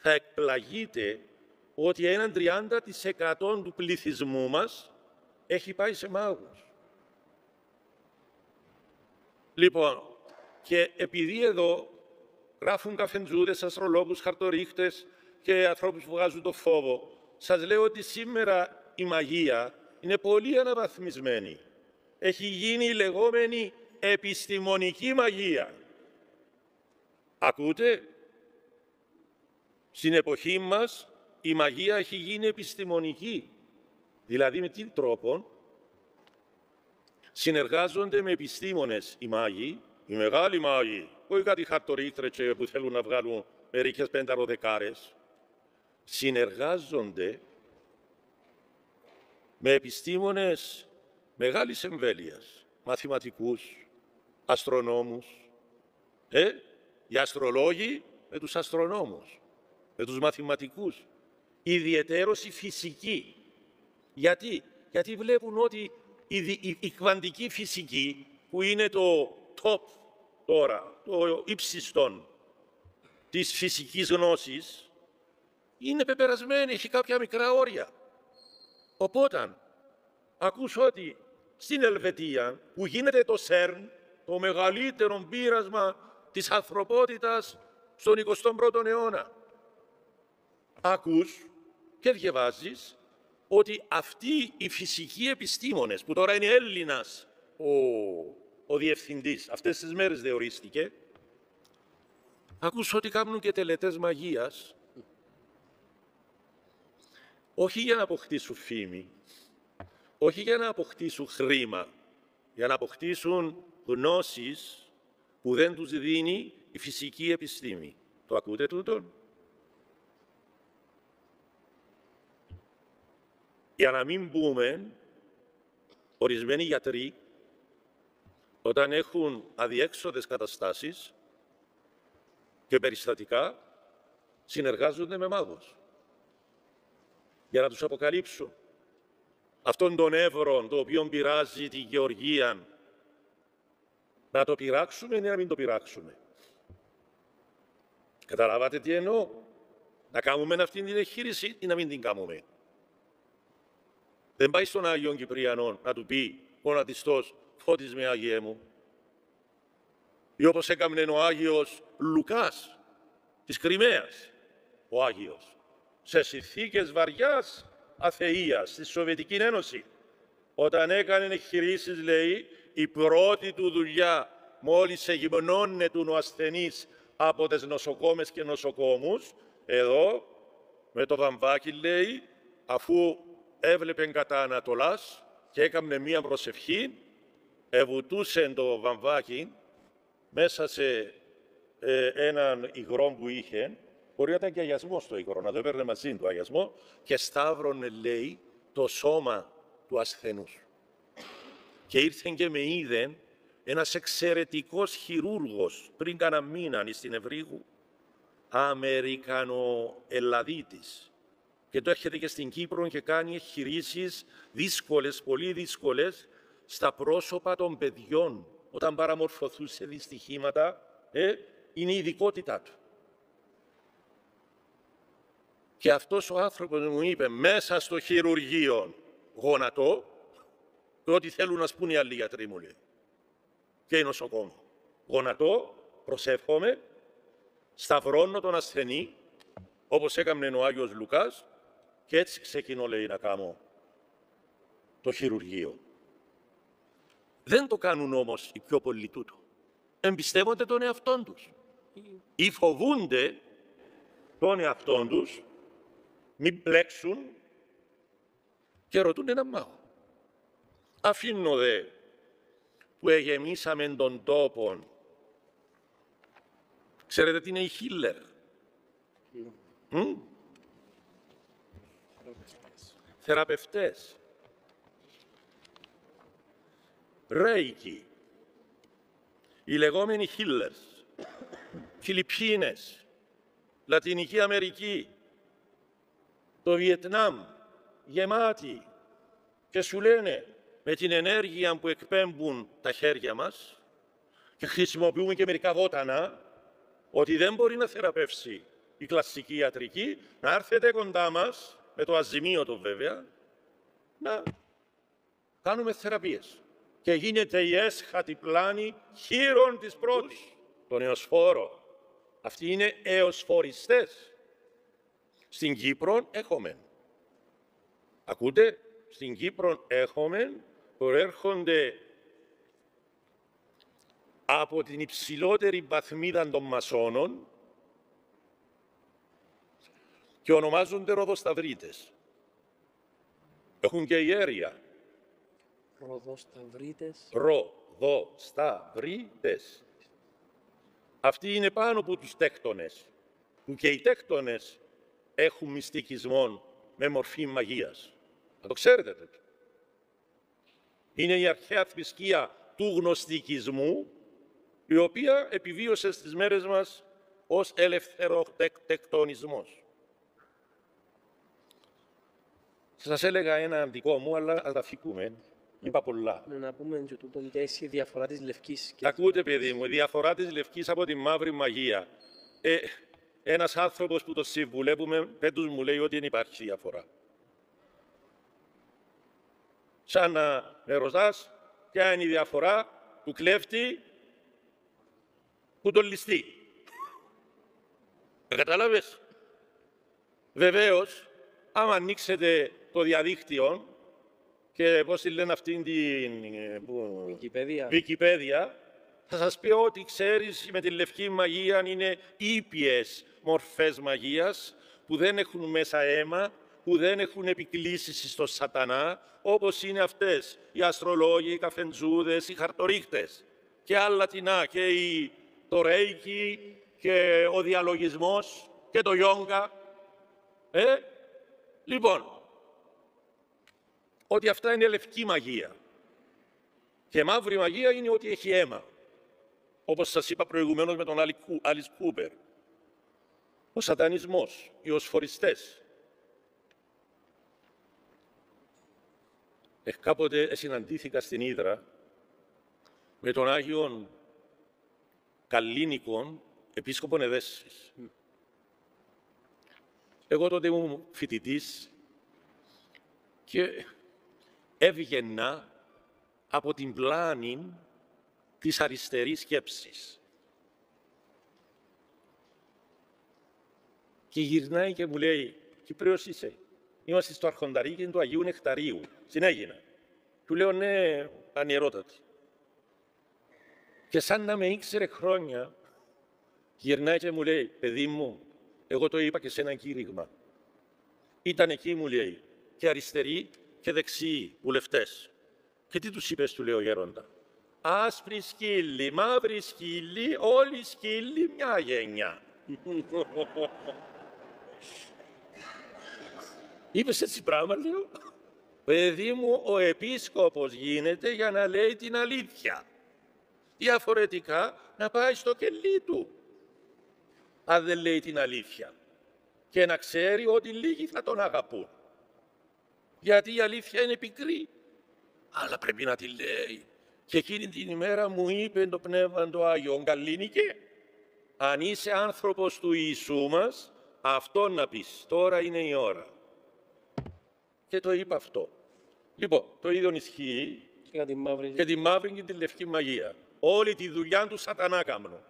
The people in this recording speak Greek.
θα εκπλαγείτε ότι έναν 30% του πληθυσμού μας έχει πάει σε μάγους. Λοιπόν, και επειδή εδώ γράφουν καφεντζούδες, αστρολόγους, χαρτορίχτες και ανθρώπους που βγάζουν το φόβο, σας λέω ότι σήμερα η μαγεία είναι πολύ αναβαθμισμένη. Έχει γίνει η λεγόμενη επιστημονική μαγεία. Ακούτε? Στην εποχή μας η μαγεία έχει γίνει επιστημονική. Δηλαδή με τι τρόπο? Συνεργάζονται με επιστήμονες οι μάγοι, οι μεγάλοι μάγοι, όχι κάτι χαρτορίχτρες που θέλουν να βγάλουν μερικές πενταροδεκάρες. Συνεργάζονται με επιστήμονες μεγάλης εμβέλειας, μαθηματικούς, αστρονόμους. Οι αστρολόγοι με τους αστρονόμους, με τους μαθηματικούς. Ιδιαιτέρως η φυσική. Γιατί βλέπουν ότι η κβαντική φυσική, που είναι το top τώρα, το ύψιστον της φυσικής γνώσης, είναι πεπερασμένη, έχει κάποια μικρά όρια. Οπότε, ακούσω ότι στην Ελβετία, που γίνεται το CERN, το μεγαλύτερο πείρασμα της ανθρωπότητας στον 21ο αιώνα, ακούς και διαβάζεις ότι αυτοί οι φυσικοί επιστήμονες, που τώρα είναι Έλληνας ο διευθυντής, αυτές τις μέρες διορίστηκε, ακούς ότι κάνουν και τελετές μαγείας, όχι για να αποκτήσουν φήμη, όχι για να αποκτήσουν χρήμα, για να αποκτήσουν γνώσεις που δεν τους δίνει η φυσική επιστήμη. Το ακούτε τούτον? Για να μην πούμε, ορισμένοι γιατροί, όταν έχουν αδιέξοδες καταστάσεις και περιστατικά, συνεργάζονται με μάγους για να τους αποκαλύψουν αυτόν τον εύρο, το οποίο πειράζει τη Γεωργία, να το πειράξουμε ή να μην το πειράξουμε. Καταλάβατε τι εννοώ? Να κάνουμε αυτή την εγχείρηση ή να μην την κάνουμε? Δεν πάει στον Άγιον Κυπριανό να του πει γονατιστός, φώτισε με Άγιε μου. Ή όπως έκαμνε ο Άγιος Λουκάς της Κριμαίας, ο Άγιος, σε συνθήκες βαριάς αθείας στη Σοβιετική Ένωση, όταν έκανε εγχειρήσεις, λέει, η πρώτη του δουλειά, μόλις εγυμνώνεται ο ασθενής από τις νοσοκόμες και νοσοκόμους, εδώ με το βαμβάκι, λέει, αφού έβλεπε κατά Ανατολάς και έκαμνε μία προσευχή, εβουτούσε το βαμβάκι μέσα σε έναν υγρό που είχε, μπορεί να ήταν και αγιασμός το υγρό, να το έπαιρνε μαζί του αγιασμό, και σταύρωνε, λέει, το σώμα του ασθενούς. Και ήρθε και με είδε ένας εξαιρετικός χειρούργος πριν κάνα μήνα στην Ευρύγου, Αμερικανοελλαδίτης. Και το έρχεται και στην Κύπρο και κάνει εγχειρήσεις δύσκολες, πολύ δύσκολες, στα πρόσωπα των παιδιών, όταν παραμορφωθούν σε δυστυχήματα, είναι η ειδικότητά του. Και αυτός ο άνθρωπος μου είπε, μέσα στο χειρουργείο γονατό, και ό,τι θέλουν να σπούν οι άλλοι γιατροί, μου λέει, και οι νοσοκόμοι. Γονατό, προσεύχομαι, σταυρώνω τον ασθενή, όπως έκαμνε ο Άγιος Λουκάς, και έτσι ξεκινώ, λέει, να κάνω το χειρουργείο. Δεν το κάνουν όμως οι πιο πολλοί τούτο. Εμπιστεύονται τον εαυτόν τους. Ή φοβούνται τον εαυτόν τους, μην μπλέξουν και ρωτούν έναν μάγο. Αφήνω δε που εγεμίσαμε τον τόπο. Ξέρετε τι είναι η Χίλερ? Θεραπευτές. Ρέικι. Οι λεγόμενοι Χίλερς. Φιλιππίνες. Λατινική Αμερική. Το Βιετνάμ. Γεμάτοι. Και σου λένε, με την ενέργεια που εκπέμπουν τα χέρια μας, και χρησιμοποιούμε και μερικά βότανα, ότι δεν μπορεί να θεραπεύσει η κλασική ιατρική, να έρθετε κοντά μας, με το αζημίωτο βέβαια, να κάνουμε θεραπείες. Και γίνεται η έσχατη πλάνη χείρων της πρώτης, τον εωσφόρο. Αυτοί είναι εωσφοριστές. Στην Κύπρο έχουμε. Ακούτε, στην Κύπρο έχουμε, προέρχονται από την υψηλότερη βαθμίδα των μασόνων και ονομάζονται Ροδοσταυρίτες. Έχουν και ιέρια. Ροδοσταυρίτες. Ροδοσταυρίτες. Αυτοί είναι πάνω από τους τέκτονες, που και οι τέκτονες έχουν μυστικισμό με μορφή μαγείας. Θα το ξέρετε τέτοιο. Είναι η αρχαία θρησκεία του γνωστικισμού, η οποία επιβίωσε στις μέρες μας ως ελευθεροτεκτονισμός. Σας έλεγα ένα δικό μου, αλλά ας τα φύγουμε. Είπα πολλά. Να πούμε και τούτον και η διαφορά της λευκής. Ακούτε, παιδί μου, η διαφορά της λευκής από τη μαύρη μαγεία. Ένας άνθρωπος που το συμβουλεύουμε, πέτους μου λέει ότι δεν υπάρχει διαφορά. Σαν να με ρωτάς ποια είναι η διαφορά του κλέφτη που τον ληστεί. Κατάλαβες. Βεβαίως, άμα ανοίξετε το διαδίκτυο και πώς τη λένε αυτήν την Wikipedia, θα σας πει ότι ξέρεις με τη λευκή μαγεία είναι ήπιες μορφές μαγείας που δεν έχουν μέσα αίμα, που δεν έχουν επικλήσεις στο σατανά, όπως είναι αυτές οι αστρολόγοι, οι καφεντζούδες, οι χαρτορίχτες και άλλα τινά, και το ρέικι και ο διαλογισμός και το γιόγκα. Λοιπόν, ότι αυτά είναι λευκή μαγεία. Και μαύρη μαγεία είναι ότι έχει αίμα. Όπως σας είπα προηγουμένως με τον Άλις Κούπερ. Ο σατανισμός, οι οσφοριστές. Κάποτε συναντήθηκα στην Ύδρα με τον Άγιον Καλλίνικον, επίσκοπον Εδέσσης. Εγώ τότε ήμουν φοιτητής και έβγαινα από την πλάνη της αριστερής σκέψης. Και γυρνάει και μου λέει, Κυπρέος είσαι? Είμαστε στο αρχονταρίκι του Αγίου Νεκταρίου, στην Αίγινα. Του λέω, ναι, ανιερότατη. Και σαν να με ήξερε χρόνια, γυρνάει και μου λέει, παιδί μου, εγώ το είπα και σε ένα κήρυγμα. Ήταν εκεί, μου λέει, και αριστεροί και δεξιοί βουλευτές. Και τι τους είπες, του λέω, γέροντα? Άσπρη σκύλη, μαύρη σκύλη, όλοι σκύλοι μια γενιά. Είπες έτσι πράγμα, λέω? Παιδί μου, ο επίσκοπος γίνεται για να λέει την αλήθεια. Διαφορετικά να πάει στο κελί του, αν δεν λέει την αλήθεια. Και να ξέρει ότι λίγοι θα τον αγαπούν. Γιατί η αλήθεια είναι πικρή, αλλά πρέπει να τη λέει. Και εκείνη την ημέρα μου είπε το Πνεύμα το Άγιο, Καλλίνικε, αν είσαι άνθρωπος του Ιησού μας, αυτό να πεις, τώρα είναι η ώρα. Και το είπα αυτό. Λοιπόν, το ίδιο ισχύει και τη μαύρη και τη μαύρη και τη λευκή μαγεία. Όλη τη δουλειά του σατανά κάμνω.